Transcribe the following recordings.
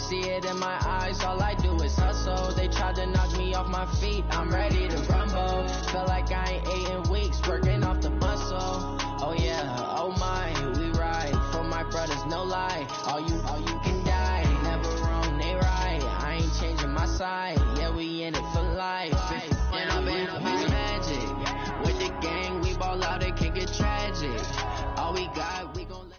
see it in my eyes, all I do is hustle. They tried to knock me off my feet, I'm ready to rumble. Feel like I ain't ate in weeks, working off the muscle. Oh yeah, oh my, we ride. For my brothers, no lie. All you can die. Never wrong, they right. I ain't changing my side. Yeah, we in it for life. And I've been magic. With the gang, we ball out, it can get tragic. All we got, we gon' let.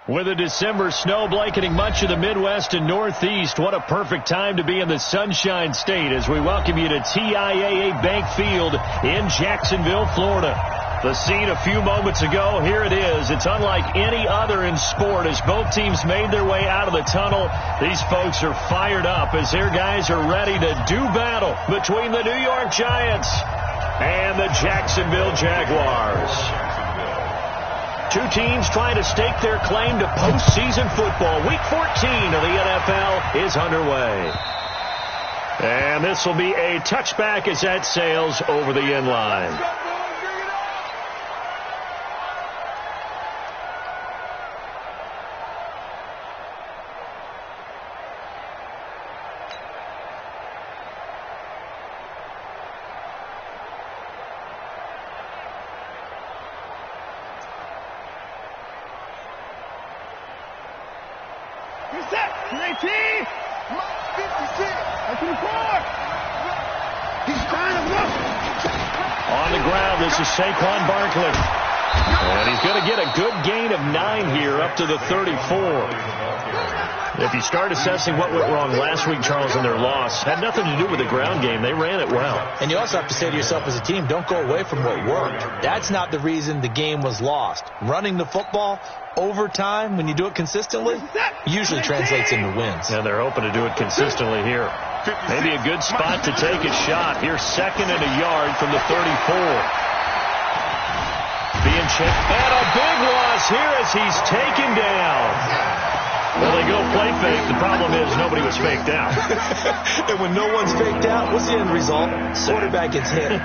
With a December snow blanketing much of the Midwest and Northeast, what a perfect time to be in the Sunshine State as we welcome you to TIAA Bank Field in Jacksonville, Florida. The scene a few moments ago, here it is. It's unlike any other in sport as both teams made their way out of the tunnel. These folks are fired up as their guys are ready to do battle between the New York Giants and the Jacksonville Jaguars. Two teams trying to stake their claim to postseason football. Week 14 of the NFL is underway. And this will be a touchback as that sails over the end line. On the ground, this is Saquon Barkley. And he's going to get a good gain of 9 here up to the 34. If you start assessing what went wrong last week, Charles, in their loss, had nothing to do with the ground game. They ran it well. And you also have to say to yourself as a team, don't go away from what worked. That's not the reason the game was lost. Running the football over time, when you do it consistently, usually translates into wins. And they're hoping to do it consistently here. Maybe a good spot to take a shot. Here's 2nd and a yard from the 34. Being checked. And a big loss here as he's taken down. Well, they go play fake. The problem is nobody was faked out. And when no one's faked out, what's the end result? Quarterback gets hit.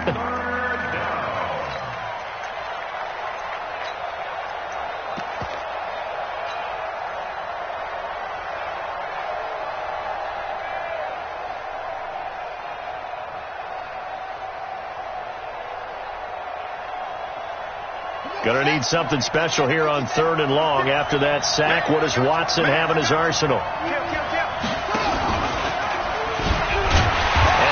Going to need something special here on 3rd and long. After that sack, what does Watson have in his arsenal? And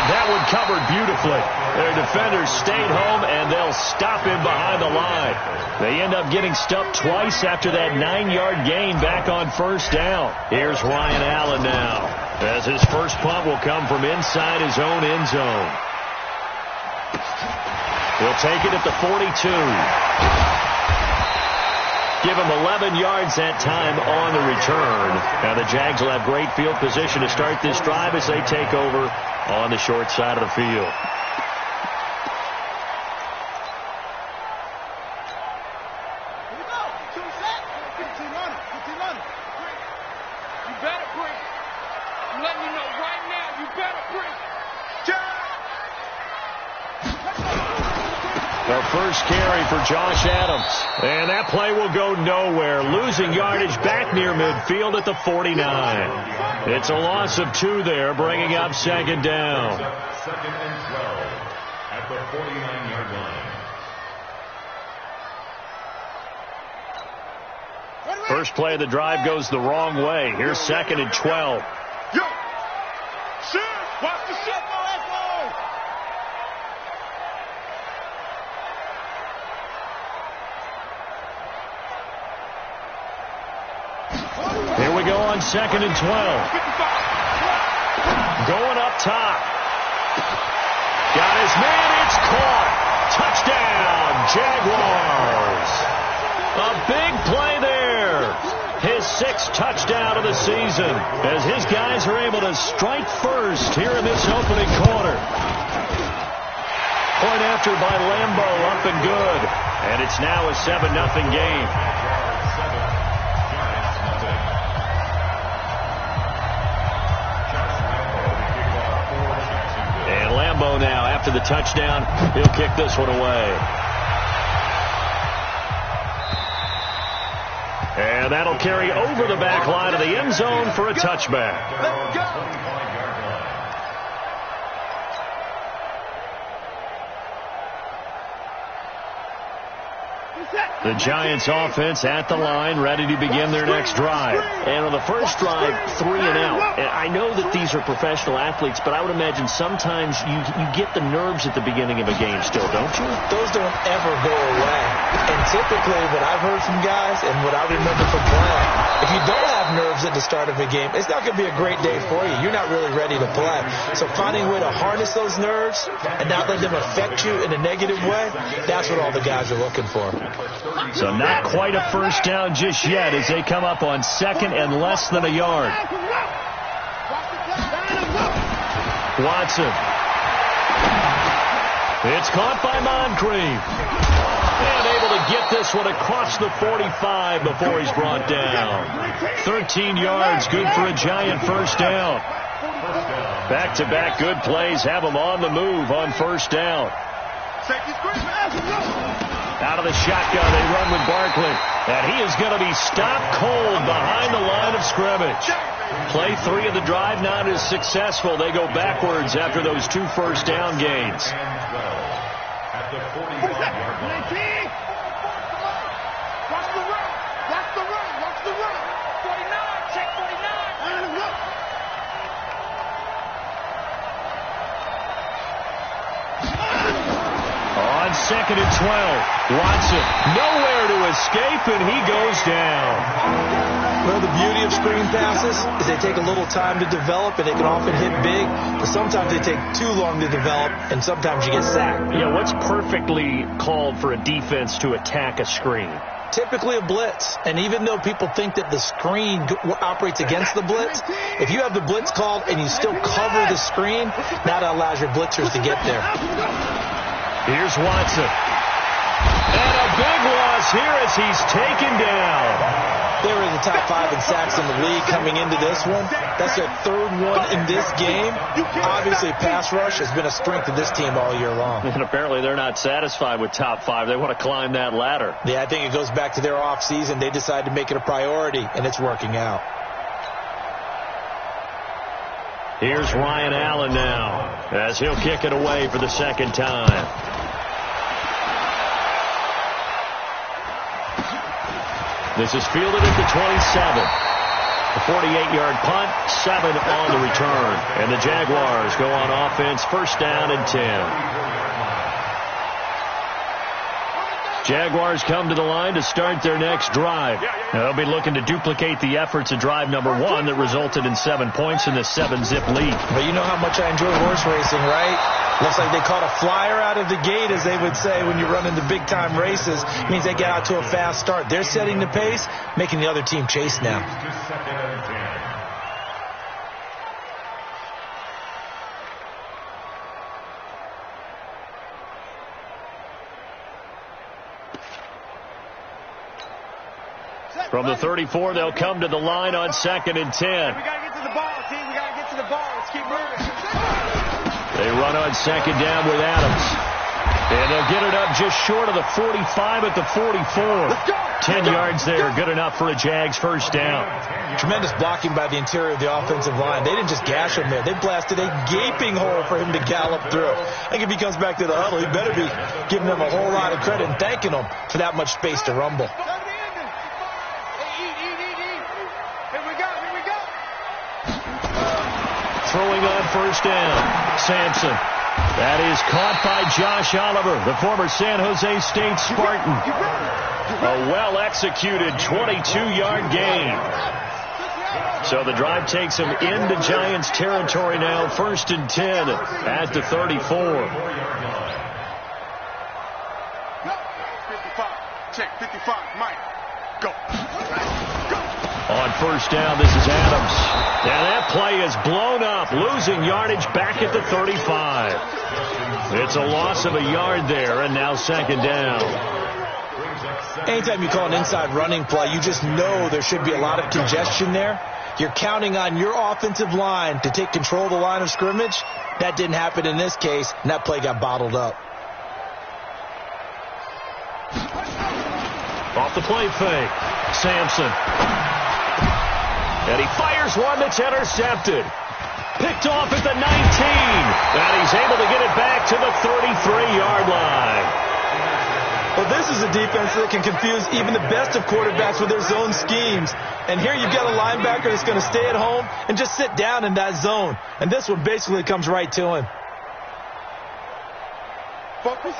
that one covered beautifully. Their defenders stayed home, and they'll stop him behind the line. They end up getting stuffed twice after that 9-yard gain back on 1st down. Here's Ryan Allen now, as his first punt will come from inside his own end zone. He'll take it at the 42. Give him 11 yards that time on the return. Now the Jags will have great field position to start this drive as they take over on the short side of the field. You better bring. I'm letting you know right now, you better bring. The first carry for Josh Adams. And that play will go nowhere. Losing yardage back near midfield at the 49. It's a loss of 2 there, bringing up 2nd down. 2nd and 12 at the 49-yard line. First play of the drive goes the wrong way. Here's 2nd and 12. Yo! Shit! Watch the shit! Here we go on 2nd and 12. Going up top. Got his man. It's caught. Touchdown, Jaguars. A big play there. His 6th touchdown of the season as his guys are able to strike first here in this opening quarter. Point after by Lambo, up and good. And it's now a 7-0 game. And Lambo now, after the touchdown, he'll kick this one away. And And that'll carry over the back line of the end zone for a touchback. Let's go. The Giants offense at the line, ready to begin their next drive. And on the first drive, 3 and out. And I know that these are professional athletes, but I would imagine sometimes you get the nerves at the beginning of a game still, don't you? Those don't ever go away. And typically what I've heard from guys and what I remember from playing, if you don't have nerves at the start of a game, it's not going to be a great day for you. You're not really ready to play. So finding a way to harness those nerves and not let them affect you in a negative way, that's what all the guys are looking for. So not quite a first down just yet as they come up on second and less than a yard. Watson. It's caught by Moncrief. And able to get this one across the 45 before he's brought down. 13 yards, good for a Giant first down. Back-to-back good plays have them on the move on first down. Out of the shotgun, they run with Barkley. And he is going to be stopped cold behind the line of scrimmage. Play 3 of the drive not as successful. They go backwards after those 2 first down gains. At the 41-yard line. Watch the run. Watch the run. Watch the run. 49. Check 49. On second and 12, Watson nowhere to escape, and he goes down. Well, the beauty of screen passes is they take a little time to develop, and they can often hit big, but sometimes they take too long to develop, and sometimes you get sacked. Yeah, what's perfectly called for a defense to attack a screen? Typically a blitz, and even though people think that the screen operates against the blitz, if you have the blitz called and you still cover the screen, that allows your blitzers to get there. Here's Watson. And a big loss here as he's taken down. They were in the top 5 in sacks in the league coming into this one. That's their 3rd one in this game. Obviously, pass rush has been a strength of this team all year long. And apparently they're not satisfied with top 5. They want to climb that ladder. Yeah, I think it goes back to their offseason. They decided to make it a priority, and it's working out. Here's Ryan Allen now as he'll kick it away for the second time. This is fielded at the 27. A 48-yard punt, 7 on the return. And the Jaguars go on offense, first down and 10. Jaguars come to the line to start their next drive. Now, they'll be looking to duplicate the efforts of drive number 1 that resulted in 7 points in the 7-zip lead. But you know how much I enjoy horse racing, right? Looks like they caught a flyer out of the gate, as they would say when you run into big-time races. It means they get out to a fast start. They're setting the pace, making the other team chase now. From the 34, they'll come to the line on second and 10. We got to get to the ball, team. We got to get to the ball. Let's keep moving. They run on second down with Adams. And they'll get it up just short of the 45 at the 44. 10 yards there, good enough for a Jags first down. Tremendous blocking by the interior of the offensive line. They didn't just gash him there. They blasted a gaping hole for him to gallop through. I think if he comes back to the huddle, he better be giving them a whole lot of credit and thanking them for that much space to rumble. Throwing on first down, Sampson. That is caught by Josh Oliver, the former San Jose State Spartan. A well-executed 22-yard gain. So the drive takes him into Giants territory now, first and 10 at the 34. 55. Check 55. Mike, go. On first down, this is Adams. And that play is blown up, losing yardage back at the 35. It's a loss of a yard there, and now second down. Anytime you call an inside running play, you just know there should be a lot of congestion there. You're counting on your offensive line to take control of the line of scrimmage. That didn't happen in this case, and that play got bottled up. Off the play fake. Sampson. And he fires one that's intercepted. Picked off at the 19. And he's able to get it back to the 33-yard line. Well, this is a defense that can confuse even the best of quarterbacks with their zone schemes. And here you've got a linebacker that's going to stay at home and just sit down in that zone. And this one basically comes right to him.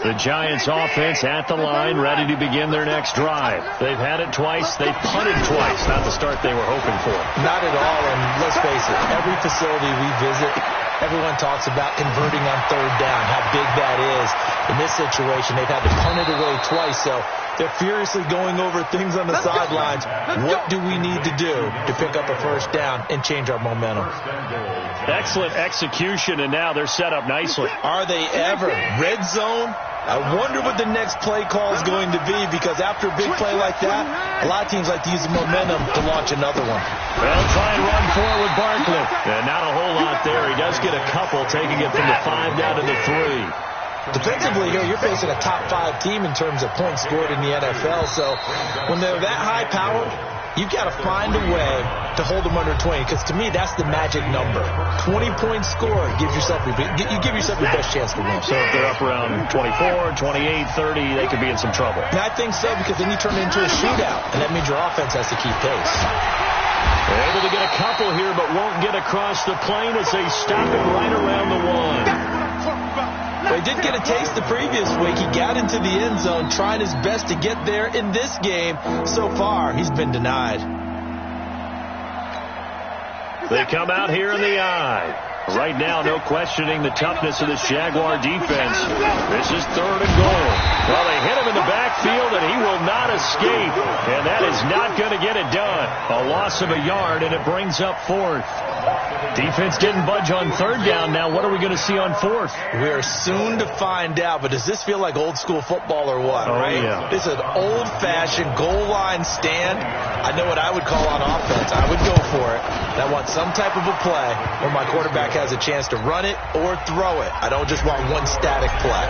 The Giants offense at the line, ready to begin their next drive. They've had it twice. They've punted twice. Not the start they were hoping for. Not at all, and let's face it, every facility we visit, everyone talks about converting on third down, how big that is. In this situation, they've had to punt it away twice, so they're furiously going over things on the sidelines. What do we need to do to pick up a first down and change our momentum? Excellent execution, and now they're set up nicely. Are they ever? Red zone? I wonder what the next play call is going to be, because after a big play like that, a lot of teams like to use the momentum to launch another one. They'll try and run forward Barkley. And not a whole lot there. He does get a couple, taking it from the 5 down to the 3. Defensively here, you're facing a top 5 team in terms of points scored in the NFL, so when they're that high powered, you've got to find a way to hold them under 20, because to me, that's the magic number. 20 points scored gives yourself you give yourself your best chance to win. So if they're up around 24, 28, 30, they could be in some trouble. And I think so, because then you turn it into a shootout, and that means your offense has to keep pace. They're able to get a couple here, but won't get across the plane as they stop it right around the 1. Well, he did get a taste the previous week. He got into the end zone, trying his best to get there in this game. So far, he's been denied. They come out here in the eye. Right now, no questioning the toughness of this Jaguar defense. This is 3rd and goal. Well, they hit him in the backfield, and he will not escape. And that is not going to get it done. A loss of a yard, and it brings up 4th. Defense didn't budge on 3rd down. Now, what are we going to see on 4th? We're soon to find out, but does this feel like old school football or what? Oh, right? Yeah. This is an old-fashioned goal line stand. I know what I would call on offense. I would go for it. And I want some type of a play where my quarterback has a chance to run it or throw it. I don't just want one static play.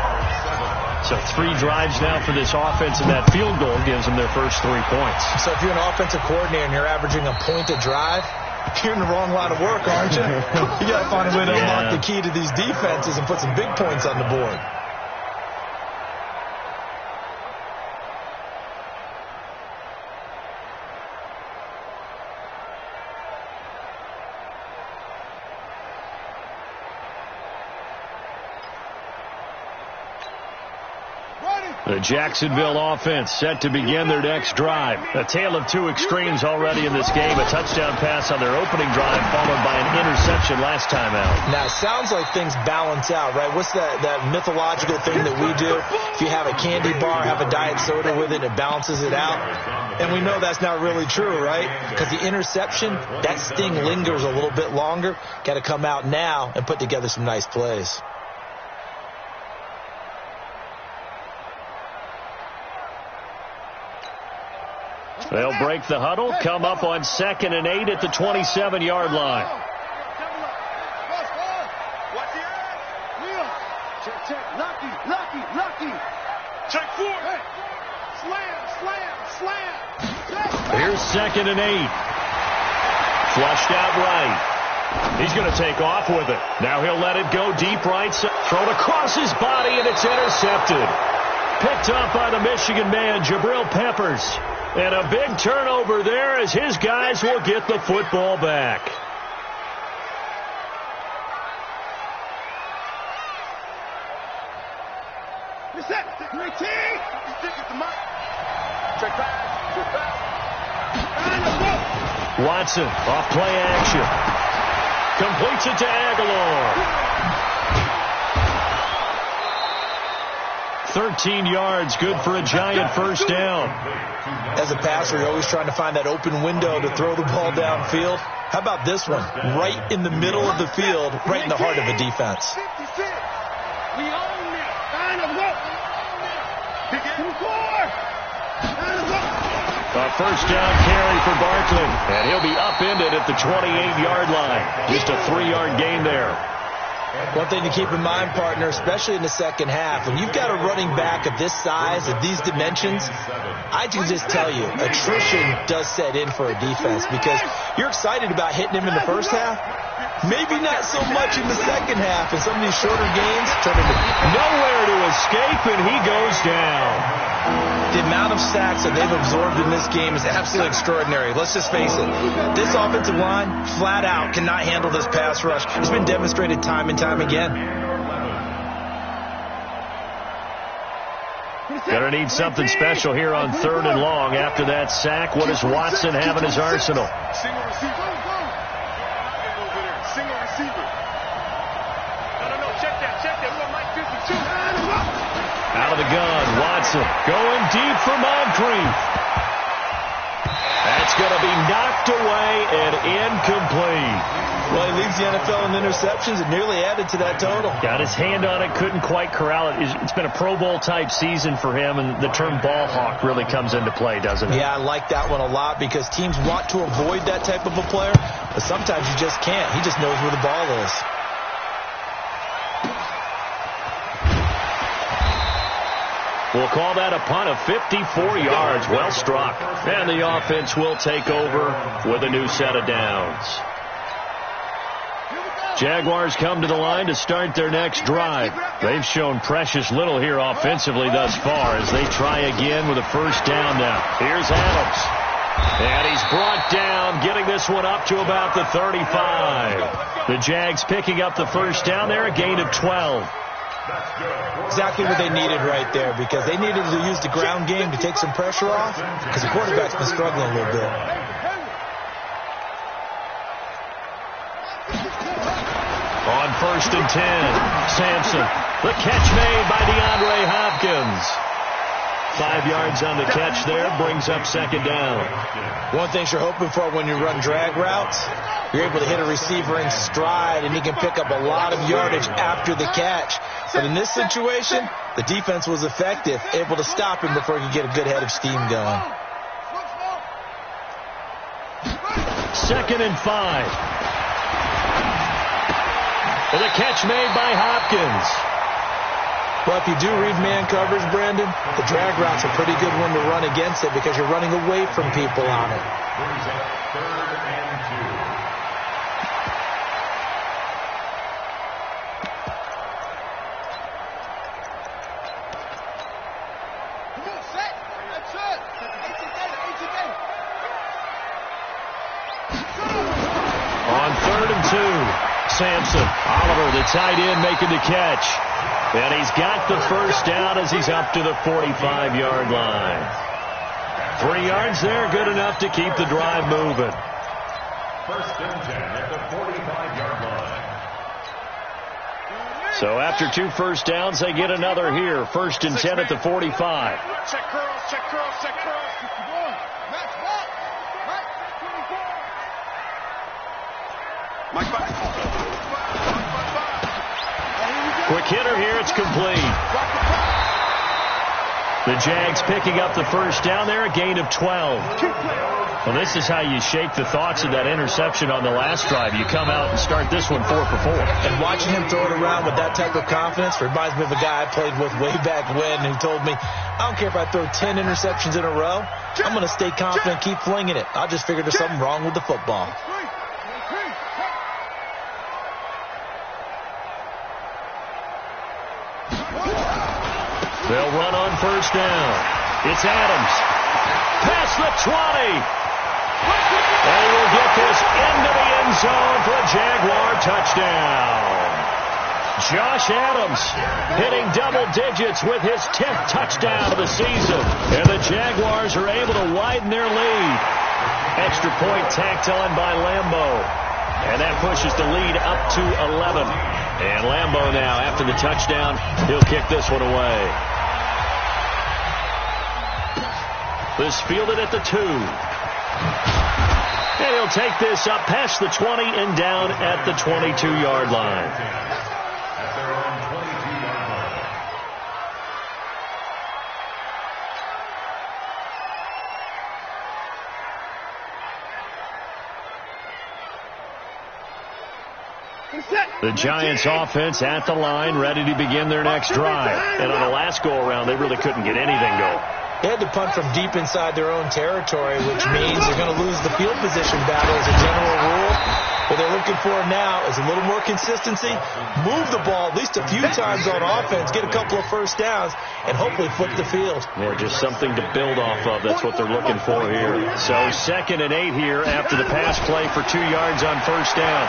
So 3 drives now for this offense, and that field goal gives them their first 3 points. So if you're an offensive coordinator and you're averaging a point a drive, you're in the wrong line of work, aren't you? You got to find a way to unlock the key to these defenses and put some big points on the board. The Jacksonville offense set to begin their next drive. A tale of 2 extremes already in this game. A touchdown pass on their opening drive, followed by an interception last time out. Now, it sounds like things balance out, right? What's that mythological thing that we do? If you have a candy bar, have a diet soda with it, it balances it out. And we know that's not really true, right? Because the interception, that sting lingers a little bit longer. Got to come out now and put together some nice plays. They'll break the huddle, come up on 2nd and 8 at the 27-yard line. Lucky. Check 4. Slam. Here's 2nd and 8. Flushed out right. He's going to take off with it. Now he'll let it go deep right. Thrown across his body, and it's intercepted. Picked up by the Michigan man, Jabril Peppers. And a big turnover there as his guys will get the football back. Watson, off play action. Completes it to Aguilar. 13 yards, good for a Giant first down. As a passer, you're always trying to find that open window to throw the ball downfield. How about this one? Right in the middle of the field, right in the heart of a defense. We own it. A first down carry for Barkley, and he'll be upended at the 28-yard line. Just a 3-yard gain there. One thing to keep in mind, partner, especially in the second half, when you've got a running back of this size, of these dimensions, I can just tell you, attrition does set in for a defense because you're excited about hitting him in the first half. Maybe not so much in the second half, and some of these shorter games turn into nowhere to escape, and he goes down. The amount of sacks that they've absorbed in this game is absolutely extraordinary. Let's just face it. This offensive line, flat out, cannot handle this pass rush. It's been demonstrated time and time again. Gonna need something special here on 3rd and long. After that sack, what does Watson have in his arsenal? Single receiver. Single receiver. No. Check that. We want Mike 52. Out of the gun, Watson going deep for Moncrief. That's going to be knocked away and incomplete. Well, he leads the NFL in interceptions and nearly added to that total. Got his hand on it, couldn't quite corral it. It's been a Pro Bowl type season for him, and the term ball hawk really comes into play, doesn't it? Yeah, I like that one a lot because teams want to avoid that type of a player, but sometimes you just can't. He just knows where the ball is. We'll call that a punt of 54 yards. Well struck. And the offense will take over with a new set of downs. Jaguars come to the line to start their next drive. They've shown precious little here offensively thus far as they try again with a first down now. Here's Adams. And he's brought down, getting this one up to about the 35. The Jags picking up the first down there, a gain of 12. Exactly what they needed right there because they needed to use the ground game to take some pressure off because the quarterback's been struggling a little bit. On 1st and 10, Sampson. The catch made by DeAndre Hopkins. 5 yards on the catch there, brings up second down. One thing you're hoping for when you run drag routes, you're able to hit a receiver in stride and he can pick up a lot of yardage after the catch. But in this situation, the defense was effective, able to stop him before he could get a good head of steam going. 2nd and 5. And the catch made by Hopkins. Well, if you do read man coverage, Brandon, the drag route's a pretty good one to run against it because you're running away from people on it. Brings up 3rd and 2. On 3rd and 2, Sampson. Oliver, the tight end, making the catch. And he's got the first down as he's up to the 45-yard line. 3 yards there, good enough to keep the drive moving. 1st and 10 at the 45-yard line. So after 2 first downs, they get another here. 1st and 10 at the 45. Check curls, check curls, check curls. Quick hitter here, it's complete. The Jags picking up the first down there, a gain of 12. Well, this is how you shake the thoughts of that interception on the last drive. You come out and start this one 4 for 4. And watching him throw it around with that type of confidence reminds me of a guy I played with way back when who told me, I don't care if I throw 10 interceptions in a row, I'm going to stay confident, keep flinging it. I'll just figure there's something wrong with the football. They'll run on first down. It's Adams. Past the 20. They will get this into the end zone for a Jaguar touchdown. Josh Adams hitting double digits with his 10th touchdown of the season. And the Jaguars are able to widen their lead. Extra point tacked on by Lambo. And that pushes the lead up to 11. And Lambo now, after the touchdown, he'll kick this one away. This fielded at the 2. And he'll take this up past the 20 and down at the 22-yard line. At their own 22-yard line. The Giants offense at the line, ready to begin their next drive. And on the last go-around, they really couldn't get anything going. They had to punt from deep inside their own territory, which means they're going to lose the field position battle as a general rule. What they're looking for now is a little more consistency, move the ball at least a few times on offense, get a couple of first downs, and hopefully flip the field. Yeah, just something to build off of. That's what they're looking for here. So 2nd and 8 here after the pass play for 2 yards on first down.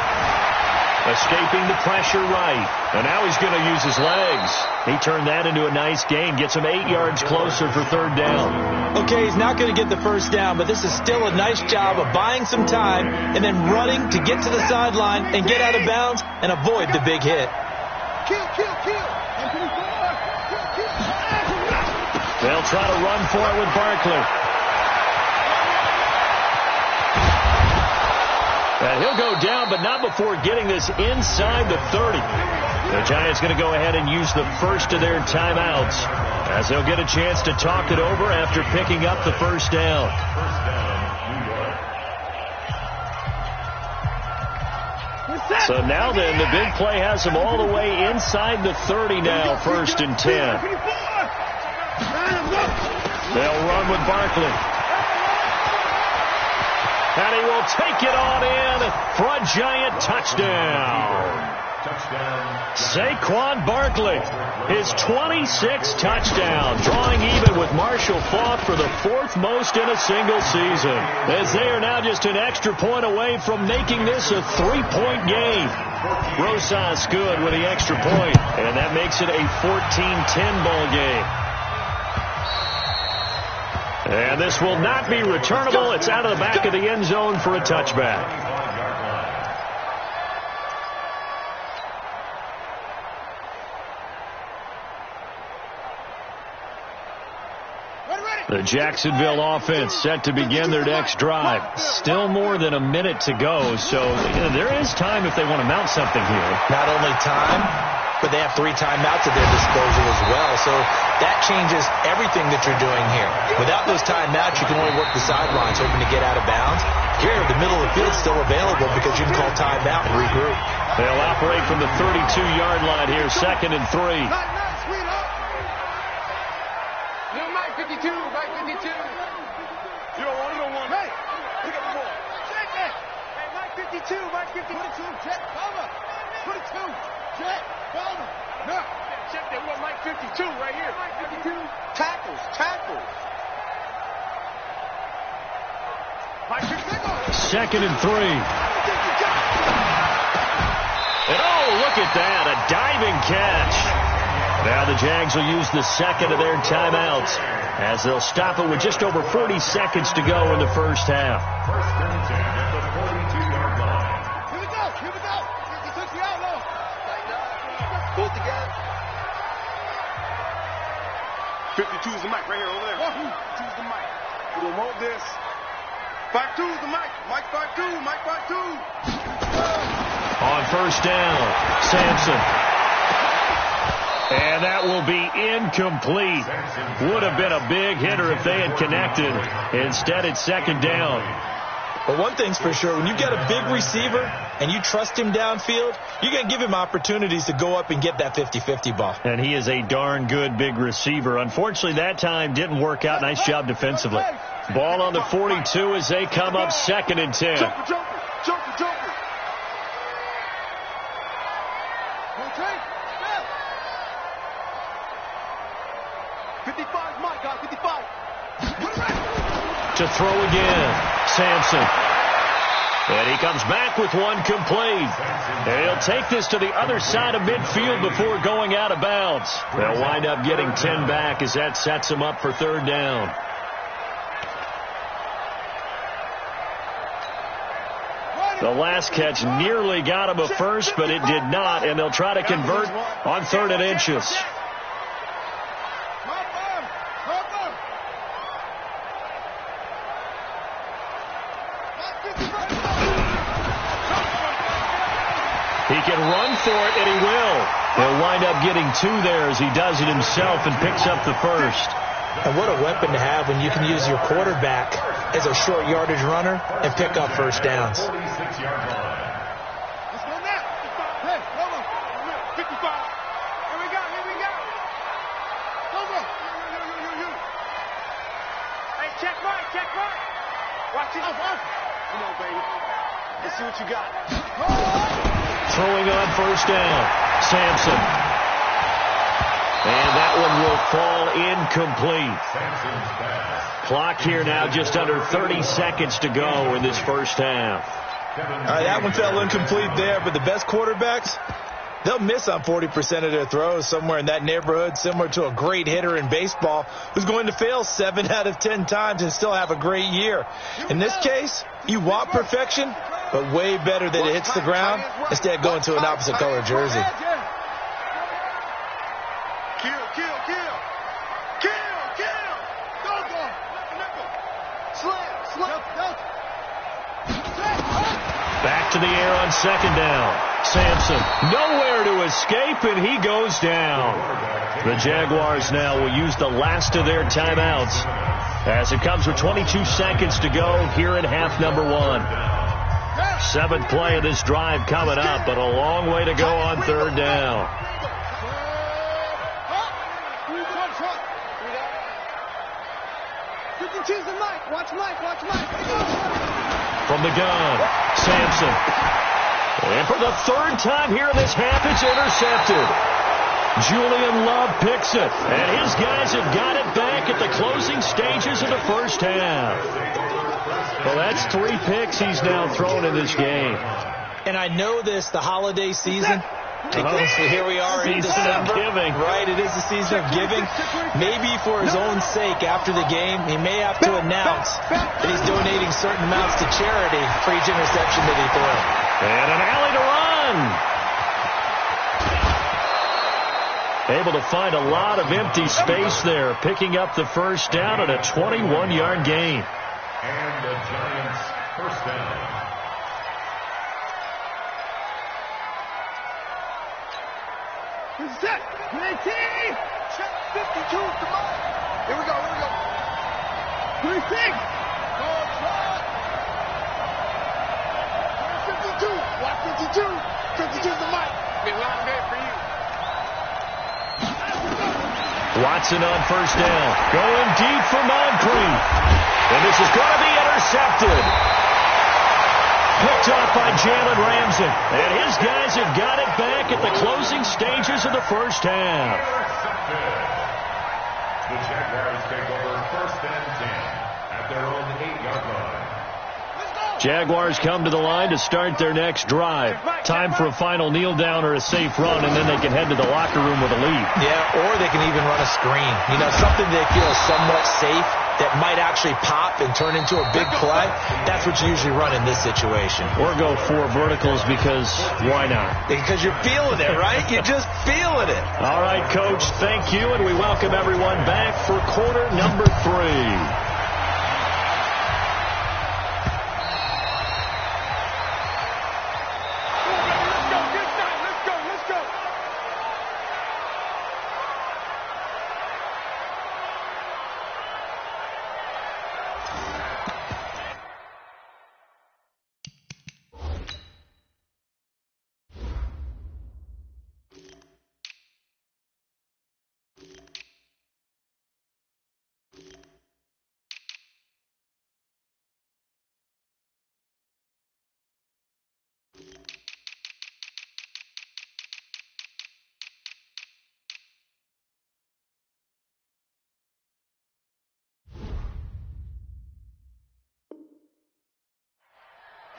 Escaping the pressure right. And now he's going to use his legs. He turned that into a nice gain. Gets him 8 yards closer for 3rd down. Okay, he's not going to get the first down, but this is still a nice job of buying some time and then running to get to the sideline and get out of bounds and avoid the big hit. They'll try to run for it with Barkley. And he'll go down, but not before getting this inside the 30. The Giants going to go ahead and use the first of their timeouts as they'll get a chance to talk it over after picking up the first down. So now then, the big play has them all the way inside the 30 now, 1st and 10. They'll run with Barkley. And he will take it on in for a Giant touchdown. Saquon Barkley, his 26th touchdown, drawing even with Marshall Faulk for the 4th most in a single season, as they are now just an extra point away from making this a 3-point game. Rosas good with the extra point, and that makes it a 14-10 ball game. And this will not be returnable. It's out of the back of the end zone for a touchback. The Jacksonville offense set to begin their next drive. Still more than a minute to go, so there is time if they want to mount something here. Not only time, but they have 3 timeouts at their disposal as well, so that changes everything that you're doing here. Without those timeouts, you can only work the sidelines, hoping to get out of bounds. Here, the middle of the field's still available because you can call timeout and regroup. They'll operate from the 32-yard line here, 2nd and 3. Mike 52, Mike 52. You don't want it. Hey, pick up the ball. Check it. Hey, Mike 52, Mike 52. Check, cover. 22, check, cover. No. Check that. We got Mike 52 right here. Mike 52. Tackles. Mike 52. 2nd and 3. And oh, look at that, a diving catch. Now the Jags will use the 2nd of their timeouts as they'll stop it with just over 40 seconds to go in the first half. 1st and 10 at the 42-yard line. Here we go. He took the outlaw. Pull it together. 52 is the mic right here over there. 52 is the mic. We're going to hold this. 52 is the mic. Mike 52. Mike 52. On first down, Sampson. And that will be incomplete. Would have been a big hitter if they had connected. Instead, it's 2nd down. But one thing's for sure, when you've got a big receiver and you trust him downfield, you're going to give him opportunities to go up and get that 50-50 ball. And he is a darn good big receiver. Unfortunately, that time didn't work out. Nice job defensively. Ball on the 42 as they come up 2nd and 10. Jumper. Okay. 55, Mike, guys, 55. To throw again, Sampson. And he comes back with one complete. And he'll take this to the other side of midfield before going out of bounds. They'll wind up getting 10 back as that sets them up for 3rd down. The last catch nearly got him a first, but it did not, and they'll try to convert on 3rd and inches. He can run for it, and he will. He'll wind up getting 2 there as he does it himself and picks up the first. And what a weapon to have when you can use your quarterback as a short yardage runner and pick up first downs. 46-yard line. 55. Here we go. Over. You. Hey, check right. Watch it. Come on, baby. Let's see what you got. Throwing on first down. Sampson. And that one will fall incomplete. Clock here now just under 30 seconds to go in this first half. All right, that one fell incomplete there, but the best quarterbacks, they'll miss on 40% of their throws, somewhere in that neighborhood, similar to a great hitter in baseball who's going to fail 7 out of 10 times and still have a great year. In this case, you want perfection, but way better that it hits the ground instead of going to an opposite color jersey. Back to the air on second down. Sampson nowhere to escape, and he goes down. The Jaguars now will use the last of their timeouts as it comes with 22 seconds to go here in half number 1. 7th play of this drive coming up, but a long way to go on third down. From the gun, Sampson. And for the 3rd time here in this half, it's intercepted. Julian Love picks it, and his guys have got it back at the closing stages of the first half. Well, that's 3 picks he's now thrown in this game. And I know this, the holiday season, because here we are in December. Giving. Right, it is the season of giving. Maybe for his own sake after the game, he may have to announce that he's donating certain amounts to charity for each interception that he threw. And an alley to run. Able to find a lot of empty space there, picking up the first down at a 21-yard gain. And the Giants first down. Set. 19. Check 52. Come on. Here we go. 26. Go try. 52. Watch 52. 52's the mic. Been long day for you. Watson on first down. Going deep for Moncrief. And this is going to be intercepted. Picked off by Jalen Ramsey. And his guys have got it back at the closing stages of the first half. The Jaguars take over first and 10 at their own 8-yard line. Jaguars come to the line to start their next drive. Time for a final kneel down or a safe run, and then they can head to the locker room with a lead. Yeah, or they can even run a screen. You know, something they feel is somewhat safe that might actually pop and turn into a big play. That's what you usually run in this situation. Or go 4 verticals because why not? Because you're feeling it, right? You're just feeling it. All right, Coach, thank you, and we welcome everyone back for quarter number 3.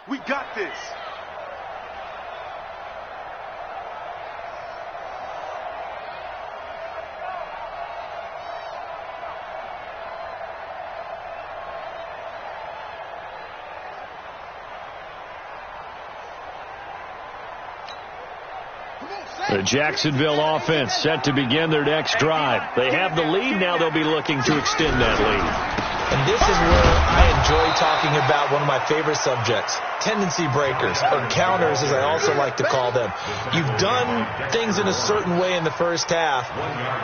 We got this. The Jacksonville offense set to begin their next drive. They have the lead. Now they'll be looking to extend that lead. And this is where I enjoy talking about one of my favorite subjects, tendency breakers, or counters as I also like to call them. You've done things in a certain way in the first half,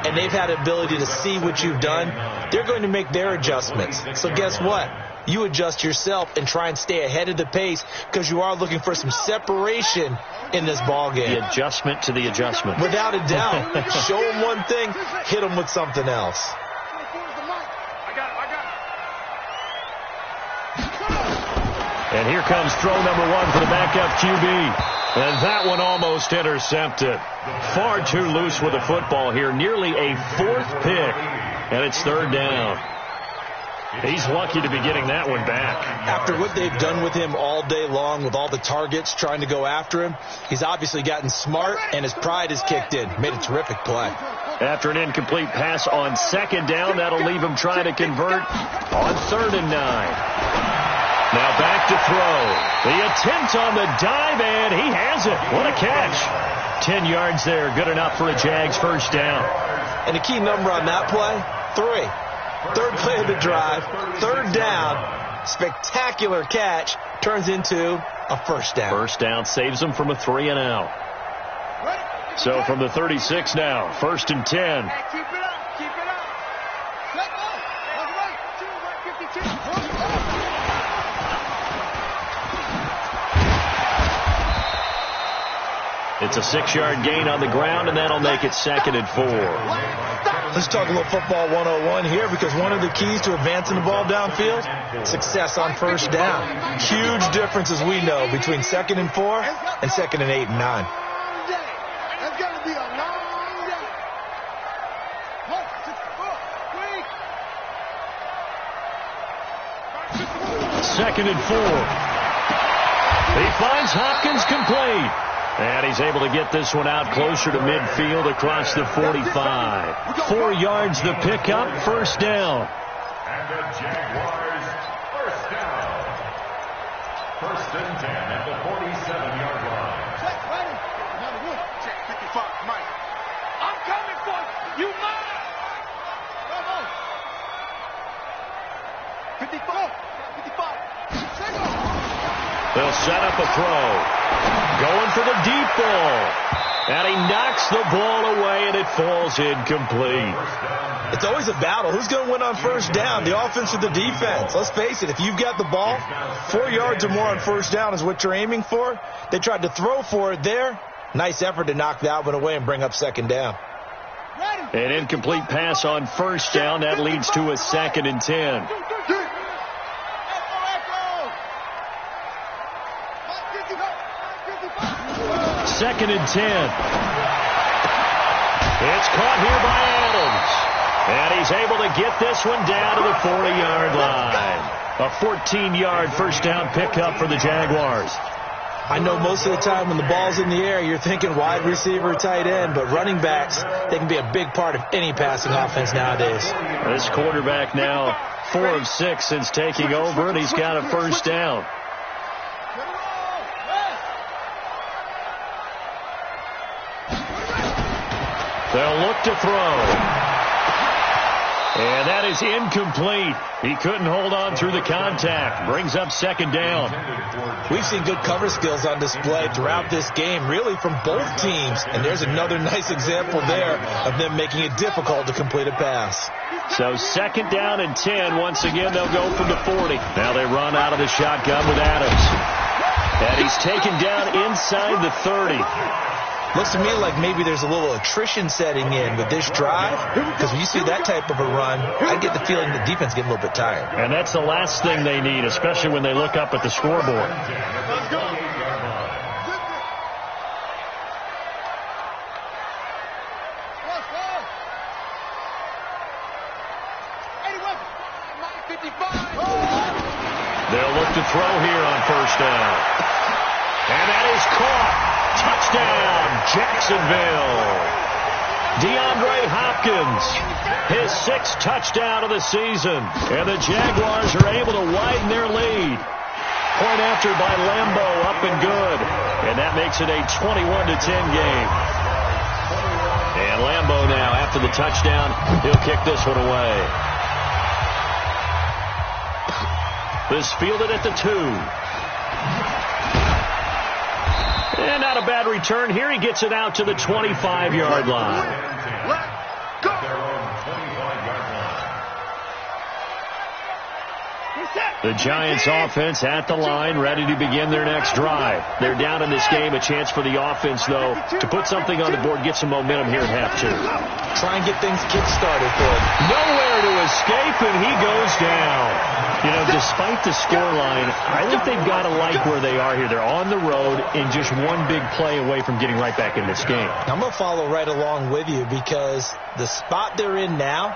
and they've had ability to see what you've done. They're going to make their adjustments. So guess what? you adjust yourself and try and stay ahead of the pace because you are looking for some separation in this ball game. The adjustment to the adjustment. Without a doubt. Show them one thing, hit them with something else. And here comes throw number one for the backup QB. And that one almost intercepted. Far too loose with the football here. Nearly a fourth pick. And it's third down. He's lucky to be getting that one back. After what they've done with him all day long with all the targets trying to go after him, he's obviously gotten smart and his pride has kicked in. Made a terrific play. After an incomplete pass on second down, that'll leave him trying to convert on 3rd and 9. Now back to throw. The attempt on the dive, and he has it. What a catch. 10 yards there. Good enough for a Jags first down. And the key number on that play, 3. Third play of the drive, 3rd down. Spectacular catch. Turns into a first down. First down saves him from a 3 and out. So from the 36 now, 1st and 10. Hey, keep it up. Keep it up. Let go. That's right. 2, 152. It's a 6-yard gain on the ground, and that'll make it 2nd and 4. Let's talk a little football 101 here, because one of the keys to advancing the ball downfield, success on first down. Huge difference, as we know, between 2nd and 4 and 2nd and 8 and 9. It's going to be a long day. 2nd and 4. He finds Hopkins complete. And he's able to get this one out closer to midfield across the 45. 4 yards the pickup, first down. And the Jaguars first down. 1st and 10 at the 47-yard line. Check, ready. Another one. Check, 55, Mike. I'm coming for you. You mine. Come on. 54, 55. They'll set up a throw. Going for the deep ball. And he knocks the ball away, and it falls incomplete. It's always a battle. Who's going to win on first down, the offense or the defense? Let's face it, if you've got the ball, 4 yards or more on first down is what you're aiming for. They tried to throw for it there. Nice effort to knock that one away and bring up 2nd down. An incomplete pass on first down. That leads to a 2nd and 10. 2nd and 10. It's caught here by Adams. And he's able to get this one down to the 40-yard line. A 14-yard first down pickup for the Jaguars. I know most of the time when the ball's in the air, you're thinking wide receiver, tight end, but running backs, they can be a big part of any passing offense nowadays. This quarterback now 4 of 6 since taking over, and he's got a first down. They'll look to throw. And that is incomplete. He couldn't hold on through the contact. Brings up 2nd down. We've seen good cover skills on display throughout this game, really from both teams. And there's another nice example there of them making it difficult to complete a pass. So 2nd down and 10. Once again, they'll go from the 40. Now they run out of the shotgun with Adams. And he's taken down inside the 30. Looks to me like maybe there's a little attrition setting in with this drive, because when you see that type of a run, I get the feeling the defense getting a little bit tired. And that's the last thing they need, especially when they look up at the scoreboard. Let's go. They'll look to throw here on first down. And that is caught. Touchdown, Jacksonville. DeAndre Hopkins, his 6th touchdown of the season. And the Jaguars are able to widen their lead. Point after by Lambo, up and good. And that makes it a 21-10 game. And Lambo now, after the touchdown, he'll kick this one away. This fielded at the 2. And not a bad return here. He gets it out to the 25-yard line. Let's go. The Giants offense at the line, ready to begin their next drive. They're down in this game. A chance for the offense, though, to put something on the board, get some momentum here at half two. Try and get things kick-started for him. Nowhere to escape, and he goes down. You know, despite the scoreline, I think they've got to like where they are here. They're on the road and just one big play away from getting right back in this game. I'm going to follow right along with you because the spot they're in now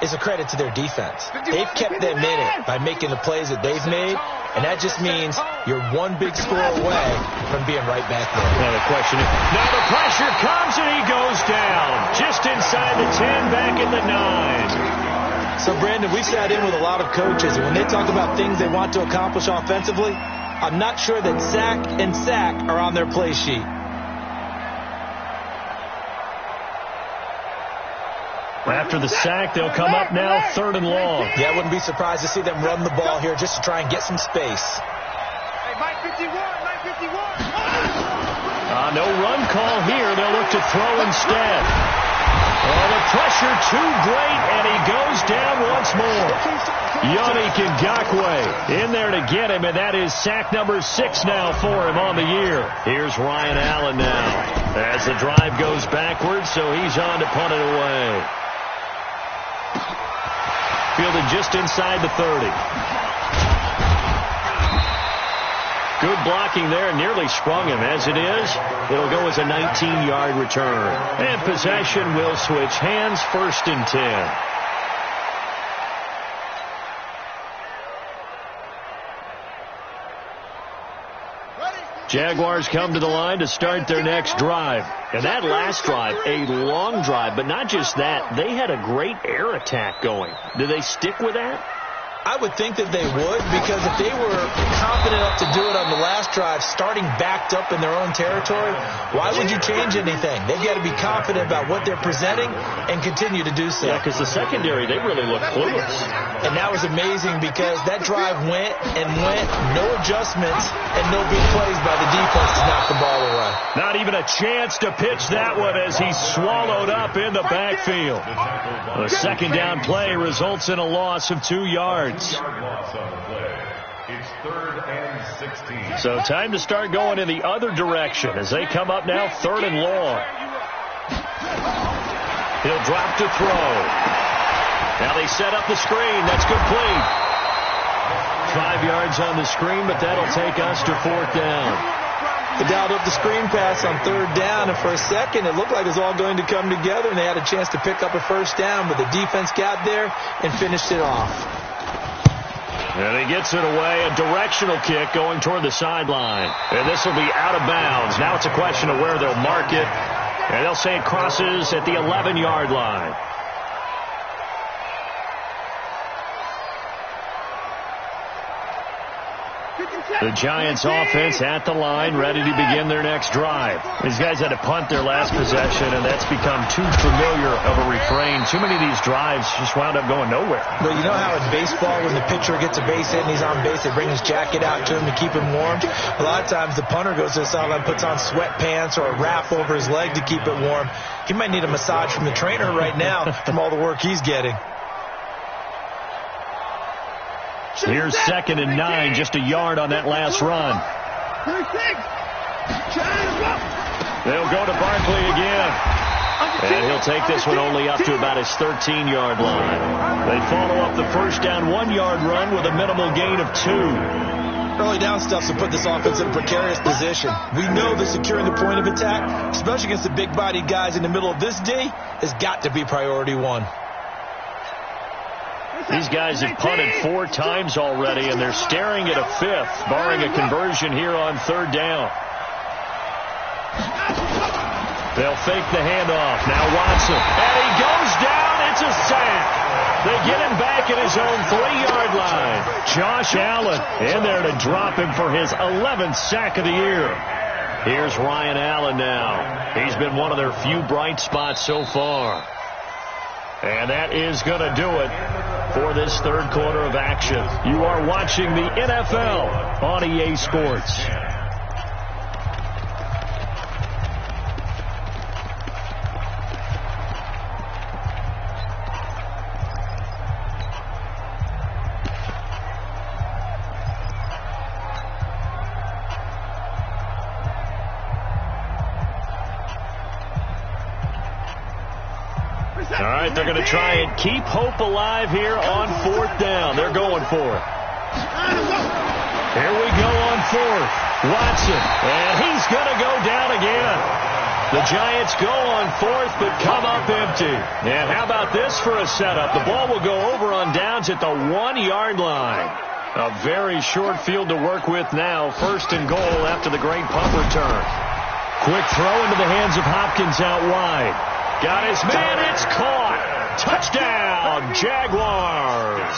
is a credit to their defense. They've kept them in it by making the plays that they've made, and that just means you're one big score away from being right back there. Now the question is, now the pressure comes and he goes down. Just inside the 10, back at the 9. So, Brandon, we've sat in with a lot of coaches, and when they talk about things they want to accomplish offensively, I'm not sure that sack and sack are on their play sheet. After the sack, they'll come up now 3rd and long. Yeah, I wouldn't be surprised to see them run the ball here just to try and get some space. Hey, Mike 51, Mike 51. No run call here. They'll look to throw instead. Oh, the pressure too great, and he goes down once more. Yannick Ngakoue in there to get him, and that is sack number 6 now for him on the year. Here's Ryan Allen now as the drive goes backwards, so he's on to punt it away. Fielded just inside the 30. Good blocking there, nearly sprung him. As it is, it'll go as a 19-yard return. And possession will switch hands, 1st and 10. Jaguars come to the line to start their next drive. And that last drive, a long drive, but not just that. They had a great air attack going. Do they stick with that? I would think that they would, because if they were confident enough to do it on the last drive, starting backed up in their own territory, why would you change anything? They've got to be confident about what they're presenting and continue to do so. Yeah, because the secondary, they really look clueless. And that was amazing because that drive went and went, no adjustments, and no big plays by the defense to knock the ball away. Not even a chance to pitch that one as he's swallowed up in the backfield. The second down play results in a loss of 2 yards. It's 3rd and 16. So time to start going in the other direction as they come up now 3rd and long. He'll drop to throw. Now they set up the screen. That's complete. 5 yards on the screen, but that'll take us to 4th down. They dialed up the screen pass on 3rd down, and for a second it looked like it was all going to come together, and they had a chance to pick up a 1st down, but the defense got there and finished it off. And he gets it away, a directional kick going toward the sideline. And this will be out of bounds. Now it's a question of where they'll mark it. And they'll say it crosses at the 11-yard line. The Giants offense at the line, ready to begin their next drive. These guys had to punt their last possession, and that's become too familiar of a refrain. Too many of these drives just wound up going nowhere. Well, you know how in baseball, when the pitcher gets a base hit and he's on base, they bring his jacket out to him to keep him warm? A lot of times the punter goes to the sideline, puts on sweatpants or a wrap over his leg to keep it warm. He might need a massage from the trainer right now from all the work he's getting. Here's 2nd and 9, just a yard on that last run. They'll go to Barkley again. And he'll take this one only up to about his 13-yard line. They follow up the first down 1-yard run with a minimal gain of 2. Early down stuff to put this offense in a precarious position. We know that securing the point of attack, especially against the big-bodied guys in the middle of this D, has got to be priority 1. These guys have punted 4 times already, and they're staring at a 5th, barring a conversion here on 3rd down. They'll fake the handoff. Now Watson. And he goes down. It's a sack. They get him back at his own 3-yard line. Josh Allen in there to drop him for his 11th sack of the year. Here's Ryan Allen now. He's been one of their few bright spots so far. And that is going to do it for this 3rd quarter of action. You are watching the NFL on EA Sports. All right, they're going to try and keep hope alive here on 4th down. They're going for it. Here we go on 4th. Watson, and he's going to go down again. The Giants go on 4th, but come up empty. And how about this for a setup? The ball will go over on downs at the 1-yard line. A very short field to work with now. 1st and goal after the great punt return. Quick throw into the hands of Hopkins out wide. Got his man. It's caught. Touchdown, Jaguars.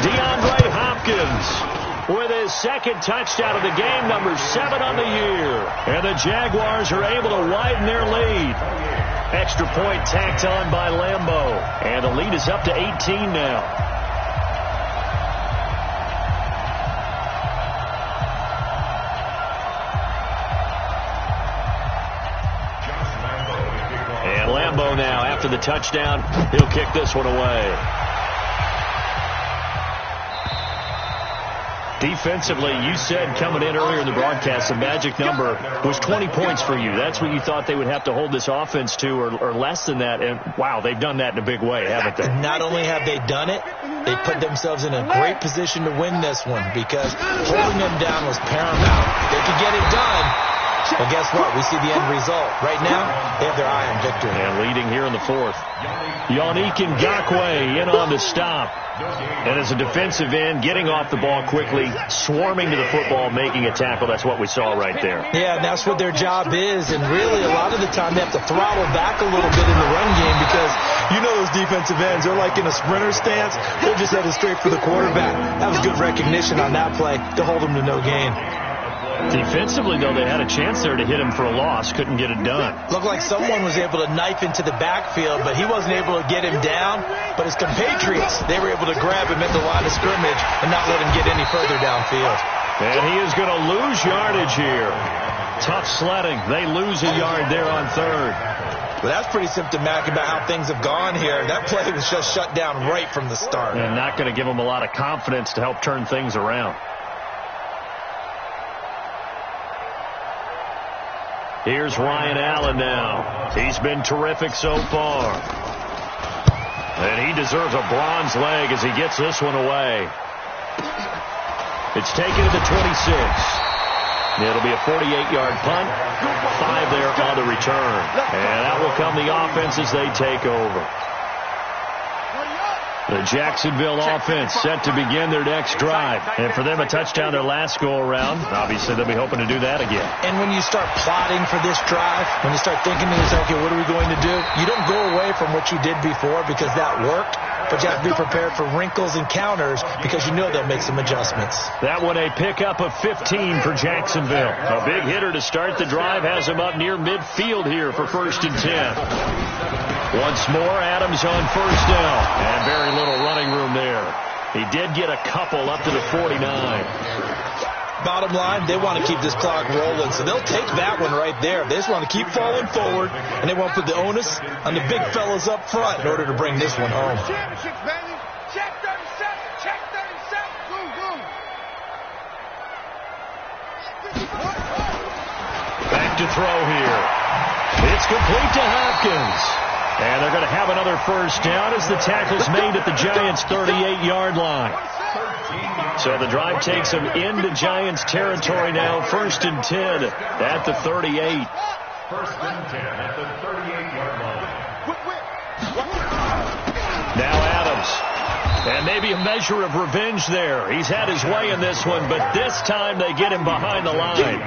DeAndre Hopkins with his 2nd touchdown of the game, number 7 on the year. And the Jaguars are able to widen their lead. Extra point tacked on by Lambeau. And the lead is up to 18 now. And Lambeau now, after the touchdown, he'll kick this one away. Defensively, you said coming in earlier in the broadcast, the magic number was 20 points for you. That's what you thought they would have to hold this offense to, or less than that. And, wow, they've done that in a big way, haven't they? Not only have they done it, they put themselves in a great position to win this one because holding them down was paramount. They could get it done. But guess what? We see the end result. Right now, they have their eye on victory. And leading here in the 4th. Yannick Ngakoue in on the stop. And as a defensive end, getting off the ball quickly, swarming to the football, making a tackle. That's what we saw right there. Yeah, and that's what their job is. And really, a lot of the time, they have to throttle back a little bit in the run game because you know those defensive ends, they're like in a sprinter stance. They're just headed straight for the quarterback. That was good recognition on that play to hold them to no gain. Defensively, though, they had a chance there to hit him for a loss. Couldn't get it done. Looked like someone was able to knife into the backfield, but he wasn't able to get him down. But his compatriots, they were able to grab him at the line of scrimmage and not let him get any further downfield. And he is going to lose yardage here. Tough sledding. They lose a yard there on 3rd. Well, that's pretty symptomatic about how things have gone here. That play was just shut down right from the start. And not going to give him a lot of confidence to help turn things around. Here's Ryan Allen now. He's been terrific so far. And he deserves a bronze leg as he gets this one away. It's taken to the 26. It'll be a 48-yard punt. 5 there on the return. And that will come the offense as they take over. The Jacksonville offense set to begin their next drive. And for them, a touchdown their last go-around. Obviously, they'll be hoping to do that again. And when you start plotting for this drive, when you start thinking to yourself, okay, what are we going to do? You don't go away from what you did before because that worked. But you have to be prepared for wrinkles and counters because you know they'll make some adjustments. That one a pickup of 15 for Jacksonville. A big hitter to start the drive has him up near midfield here for 1st and 10. Once more, Adams on 1st down. And very little running room there. He did get a couple up to the 49. Bottom line, they want to keep this clock rolling, so they'll take that one right there. They just want to keep falling forward, and they want to put the onus on the big fellas up front in order to bring this one home. Championship, baby. Check 37. Check 37. Boom, boom. Back to throw here. It's complete to Hopkins. And they're going to have another 1st down as the tackle's made at the Giants' 38-yard line. So the drive takes them into Giants territory now. 1st and 10 at the 38. 1st and 10 at the 38-yard line. Now Adams. And maybe a measure of revenge there. He's had his way in this one, but this time they get him behind the line.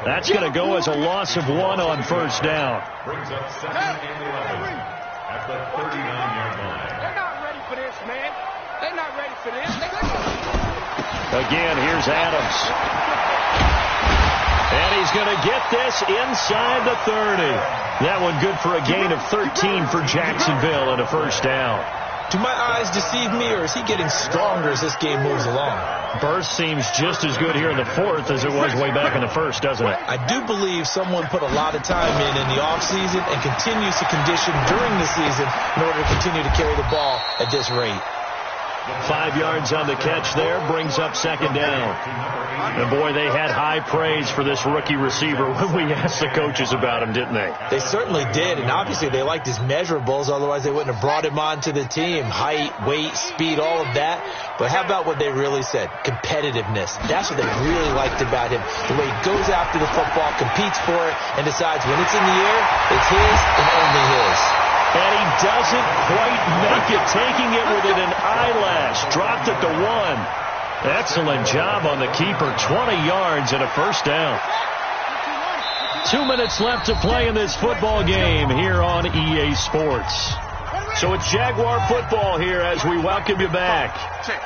That's going to go as a loss of 1 on 1st down. Brings up 2nd and 11 at the 39-yard line. They're not ready for this, man. They're not ready for this. Again, here's Adams. And he's going to get this inside the 30. That one good for a gain of 13 for Jacksonville and a 1st down. Do my eyes deceive me, or is he getting stronger as this game moves along? Burst seems just as good here in the 4th as it was way back in the 1st, doesn't it? I do believe someone put a lot of time in the offseason and continues to condition during the season in order to continue to carry the ball at this rate. 5 yards on the catch there, brings up second down. And, boy, they had high praise for this rookie receiver when we asked the coaches about him, didn't they? They certainly did, and obviously they liked his measurables, otherwise they wouldn't have brought him onto the team. Height, weight, speed, all of that. But how about what they really said? Competitiveness. That's what they really liked about him. The way he goes after the football, competes for it, and decides when it's in the air, it's his and only his. And he doesn't quite make it, taking it within an eyelash. Dropped it to 1. Excellent job on the keeper. 20 yards and a first down. 2 minutes left to play in this football game here on EA Sports. So it's Jaguar football here as we welcome you back.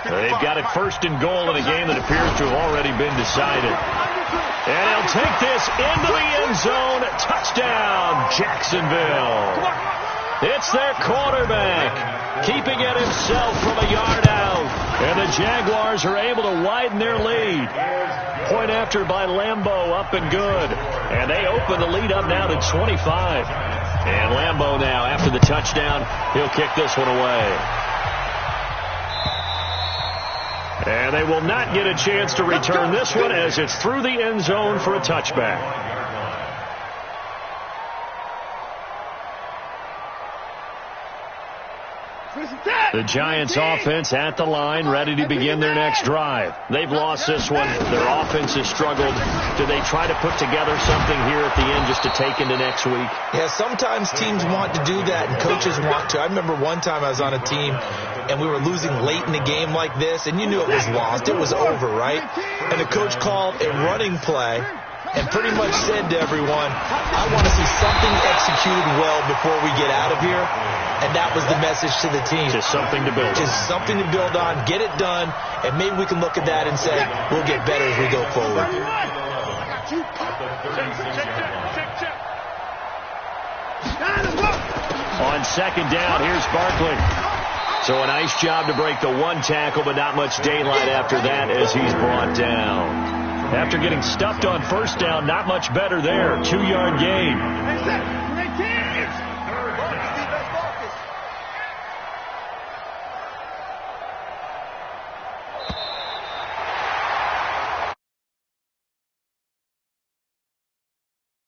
They've got it first and goal in a game that appears to have already been decided. And he'll take this into the end zone. Touchdown, Jacksonville. It's their quarterback, keeping it himself from a yard out. And the Jaguars are able to widen their lead. Point after by Lambeau, up and good. And they open the lead up now to 25. And Lambeau now, after the touchdown, he'll kick this one away. And they will not get a chance to return this one as it's through the end zone for a touchback. The Giants offense at the line, ready to begin their next drive. They've lost this one. Their offense has struggled. Do they try to put together something here at the end just to take into next week? Yeah, sometimes teams want to do that and coaches want to. I remember one time I was on a team and we were losing late in the game like this, and you knew it was lost. It was over, right? And the coach called a running play and pretty much said to everyone, I want to see something executed well before we get out of here. And that was the message to the team. Just something to build on. Just something to build on, get it done, and maybe we can look at that and say, we'll get better as we go forward. On second down, here's Barkley. So a nice job to break the one tackle, but not much daylight after that as he's brought down. After getting stuffed on first down, not much better there. 2-yard gain.